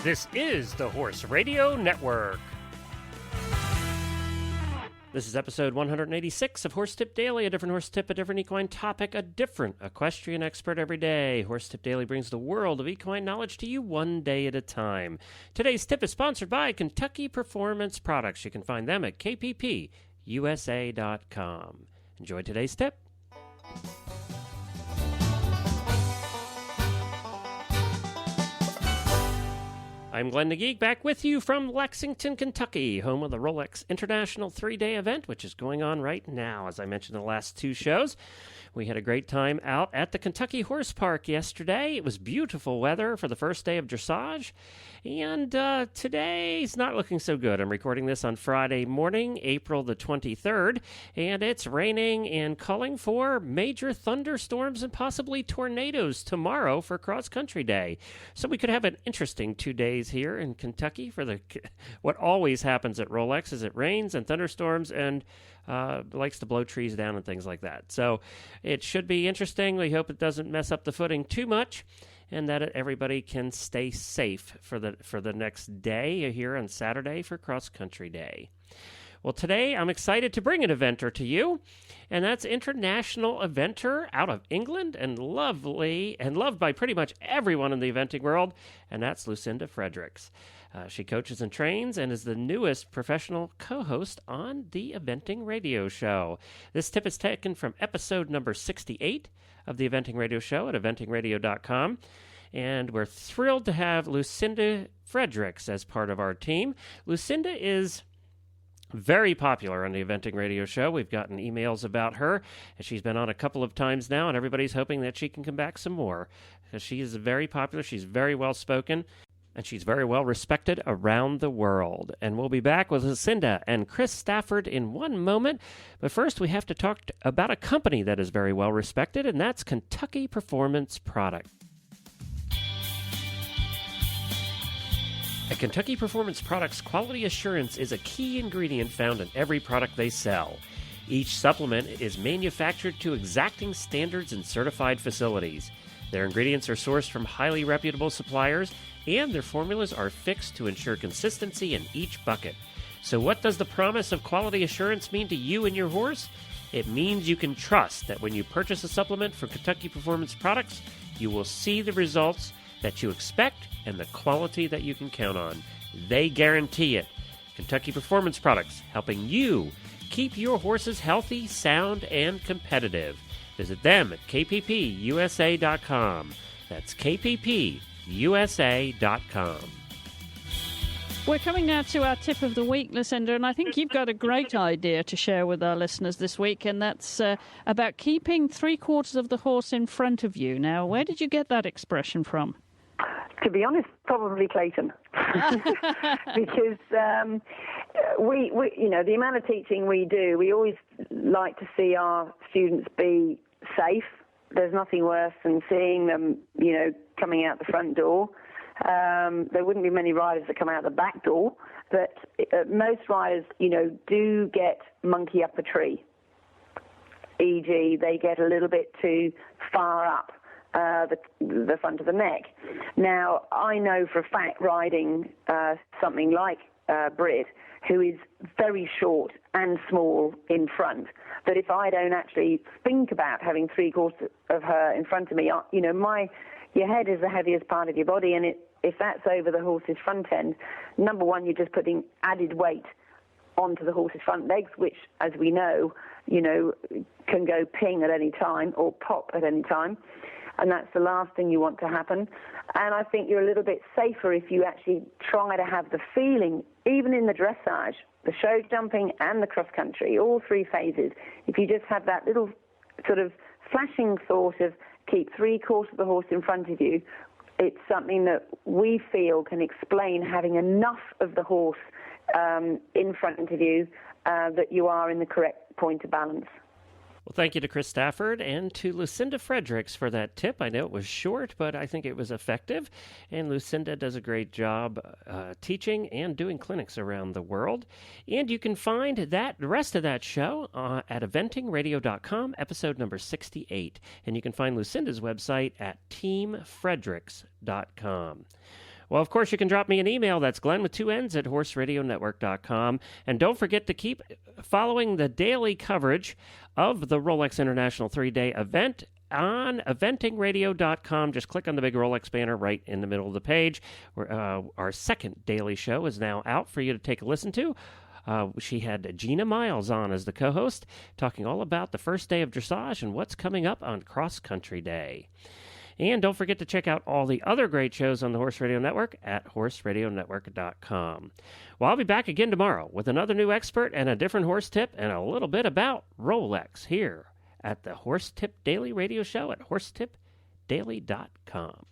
This is the Horse Radio Network. This is episode 186 of Horse Tip Daily, a different horse tip, a different equine topic, a different equestrian expert every day. Horse Tip Daily brings the world of equine knowledge to you one day at a time. Today's tip is sponsored by Kentucky Performance Products. You can find them at kppusa.com. Enjoy today's tip. I'm Glenn the Geek, back with you from Lexington, Kentucky, home of the Rolex International 3-day event, which is going on right now. As I mentioned in the last two shows, we had a great time out at the Kentucky Horse Park yesterday. It was beautiful weather for the first day of dressage, and today's not looking so good. I'm recording this on Friday morning, April the 23rd, and it's raining and calling for major thunderstorms and possibly tornadoes tomorrow for Cross Country Day. So we could have an interesting 2 days here in Kentucky for what always happens at Rolex is it rains and thunderstorms and likes to blow trees down and things like that. So it should be interesting. We hope it doesn't mess up the footing too much and that everybody can stay safe for the next day here on Saturday for Cross Country Day. Well, today I'm excited to bring an eventer to you, and that's international eventer out of England and loved by pretty much everyone in the eventing world, and that's Lucinda Fredericks. She coaches and trains and is the newest professional co-host on the Eventing Radio Show. This tip is taken from episode number 68 of the Eventing Radio Show at eventingradio.com, and we're thrilled to have Lucinda Fredericks as part of our team. Lucinda is very popular on the Eventing Radio Show. We've gotten emails about her, and she's been on a couple of times now, and everybody's hoping that she can come back some more. Because she is very popular, she's very well-spoken, and she's very well-respected around the world. And we'll be back with Lucinda and Chris Stafford in one moment. But first, we have to talk about a company that is very well-respected, and that's Kentucky Performance Products. At Kentucky Performance Products, quality assurance is a key ingredient found in every product they sell. Each supplement is manufactured to exacting standards in certified facilities. Their ingredients are sourced from highly reputable suppliers, and their formulas are fixed to ensure consistency in each bucket. So what does the promise of quality assurance mean to you and your horse? It means you can trust that when you purchase a supplement from Kentucky Performance Products, you will see the results that you expect and the quality that you can count on. They guarantee it. Kentucky Performance Products, helping you keep your horses healthy, sound, and competitive. Visit them at kppusa.com. That's kppusa.com. We're coming now to our tip of the week, Lucinda, and I think you've got a great idea to share with our listeners this week, and that's about keeping 3/4 of the horse in front of you. Now, where did you get that expression from? To be honest, probably Clayton, because we, the amount of teaching we do, we always like to see our students be safe. There's nothing worse than seeing them, coming out the front door. There wouldn't be many riders that come out the back door, but most riders, do get monkey up a tree. E.g., they get a little bit too far up the front of the neck. Now, I know for a fact, riding something like Brit, who is very short and small in front, that if I don't actually think about having 3/4 of her in front of me, your head is the heaviest part of your body, and if that's over the horse's front end, number one, you're just putting added weight onto the horse's front legs, which, as we know, can go ping at any time or pop at any time. And that's the last thing you want to happen. And I think you're a little bit safer if you actually try to have the feeling, even in the dressage, the show jumping and the cross country, all three phases, if you just have that little sort of flashing thought of keep 3/4 of the horse in front of you, it's something that we feel can explain having enough of the horse in front of you that you are in the correct point of balance. Well, thank you to Chris Stafford and to Lucinda Fredericks for that tip. I know it was short, but I think it was effective. And Lucinda does a great job teaching and doing clinics around the world. And you can find the rest of that show at eventingradio.com, episode number 68. And you can find Lucinda's website at teamfredericks.com. Well, of course, you can drop me an email. That's Glenn with 2 N's at horseradionetwork.com. And don't forget to keep following the daily coverage of the Rolex International 3-day event on eventingradio.com. Just click on the big Rolex banner right in the middle of the page. Our second daily show is now out for you to take a listen to. She had Gina Miles on as the co-host, talking all about the first day of dressage and what's coming up on Cross Country Day. And don't forget to check out all the other great shows on the Horse Radio Network at horseradionetwork.com. Well, I'll be back again tomorrow with another new expert and a different horse tip and a little bit about Rolex here at the Horse Tip Daily Radio Show at horsetipdaily.com.